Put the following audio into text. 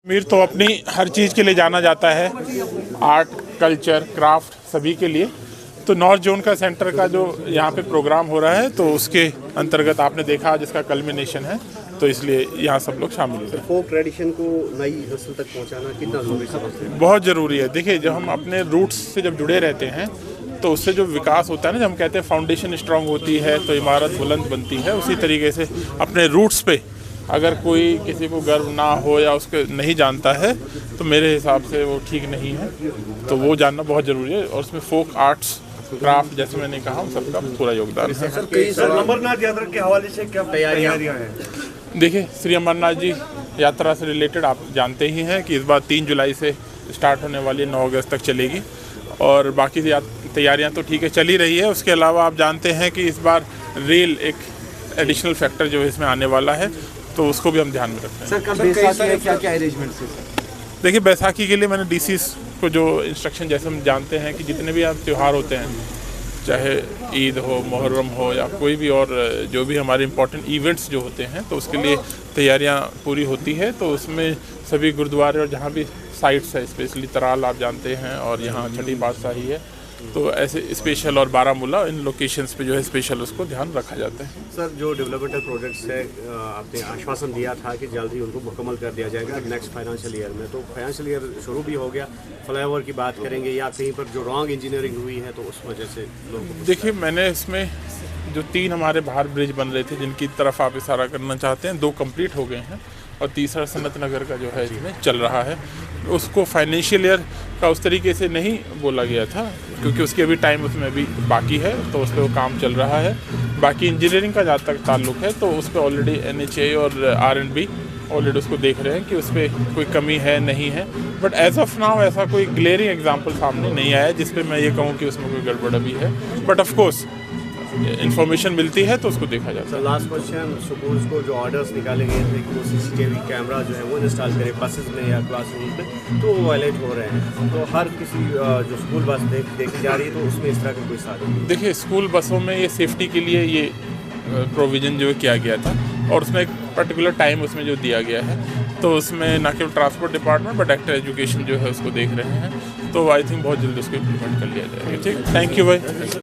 कश्मीर तो अपनी हर चीज़ के लिए जाना जाता है, आर्ट, कल्चर, क्राफ्ट सभी के लिए। तो नॉर्थ जोन का सेंटर का जो यहाँ पे प्रोग्राम हो रहा है तो उसके अंतर्गत आपने देखा जिसका कल्मिनेशन है, तो इसलिए यहाँ सब लोग शामिल हुए। फोक ट्रेडिशन को नई नस्ल तक पहुँचाना कितना ज़रूरी समझते हैं? बहुत ज़रूरी है। देखिए, जब हम अपने रूट्स से जब जुड़े रहते हैं तो उससे जो विकास होता है ना, जब हम कहते हैं फाउंडेशन स्ट्रांग होती है तो इमारत बुलंद बनती है, उसी तरीके से अपने रूट्स पे अगर कोई किसी को गर्व ना हो या उसके नहीं जानता है तो मेरे हिसाब से वो ठीक नहीं है। तो वो जानना बहुत ज़रूरी है और उसमें फोक आर्ट्स, क्राफ्ट, जैसे मैंने कहा, सबका पूरा योगदान है। सर, अमरनाथ यात्रा के हवाले से क्या तैयारियां हैं? देखिए, श्री अमरनाथ जी यात्रा से रिलेटेड आप जानते ही हैं कि इस बार 3 जुलाई से स्टार्ट होने वाली 9 अगस्त तक चलेगी और बाकी तैयारियां तो ठीक है चल ही रही है। उसके अलावा आप जानते हैं कि इस बार रेल एक एडिशनल फैक्टर जो इसमें आने वाला है, तो उसको भी हम ध्यान में रखते हैं। सर, क्या अरेंजमेंट है? देखिए, बैसाखी के लिए मैंने डीसीस को जो इंस्ट्रक्शन, जैसे हम जानते हैं कि जितने भी त्यौहार होते हैं, चाहे ईद हो, मुहर्रम हो या कोई भी और जो भी हमारे इम्पोर्टेंट इवेंट्स जो होते हैं, तो उसके लिए तैयारियां पूरी होती है। तो उसमें सभी गुरुद्वारे और जहाँ भी साइट्स है, स्पेशली तराल आप जानते हैं और यहाँ छठी पातशाही है, तो ऐसे स्पेशल और बारामूला, इन लोकेशंस पे जो है स्पेशल उसको ध्यान रखा जाता है। सर, जो डेवलपमेंटल प्रोजेक्ट्स है, आपने आश्वासन दिया था कि जल्द ही उनको मुकम्मल कर दिया जाएगा नेक्स्ट फाइनेंशियल ईयर में, तो फाइनेंशियल ईयर शुरू भी हो गया। फ्लाईओवर की बात करेंगे या कहीं पर जो रॉन्ग इंजीनियरिंग हुई है तो उस वजह से लोग? देखिए, मैंने इसमें जो 3 हमारे बाहर ब्रिज बन रहे थे जिनकी तरफ आप इशारा करना चाहते हैं, 2 कंप्लीट हो गए हैं और तीसरा सनत नगर का जो है इसमें चल रहा है। उसको फाइनेंशियल ईयर का उस तरीके से नहीं बोला गया था क्योंकि उसके अभी टाइम उसमें अभी बाकी है, तो उस पर वो काम चल रहा है। बाकी इंजीनियरिंग का जहाँ तक ताल्लुक है तो उस पर ऑलरेडी NHA और R&B ऑलरेडी उसको देख रहे हैं कि उस पर कोई कमी है नहीं है। बट एज ऑफ नाउ ऐसा कोई ग्लेयरिंग एग्जाम्पल सामने नहीं आया जिस पर मैं ये कहूँ कि उसमें कोई गड़बड़ अभी है। बट ऑफकोर्स इन्फॉर्मेशन मिलती है तो उसको देखा जाता है। लास्ट क्वेश्चन, स्कूल्स को जो ऑर्डर्स निकाले गए थे कि वो CCTV कैमरा जो है वो इंस्टॉल करें बसेस में या क्लासरूम में, तो वो वायलेट हो रहे हैं। तो हर किसी जो स्कूल बस देखी जा रही है तो उसमें इस तरह का कोई साधन नहीं। देखिए, स्कूल बसों में ये सेफ्टी के लिए ये प्रोविज़न जो किया गया था और उसमें एक पर्टिकुलर टाइम उसमें जो दिया गया है, तो उसमें न केवल transport department but actor education जो है उसको देख रहे हैं। तो आई थिंक बहुत जल्दी उसको इम्प्लीमेंट कर लिया जाएगा। ठीक, थैंक यू भाई।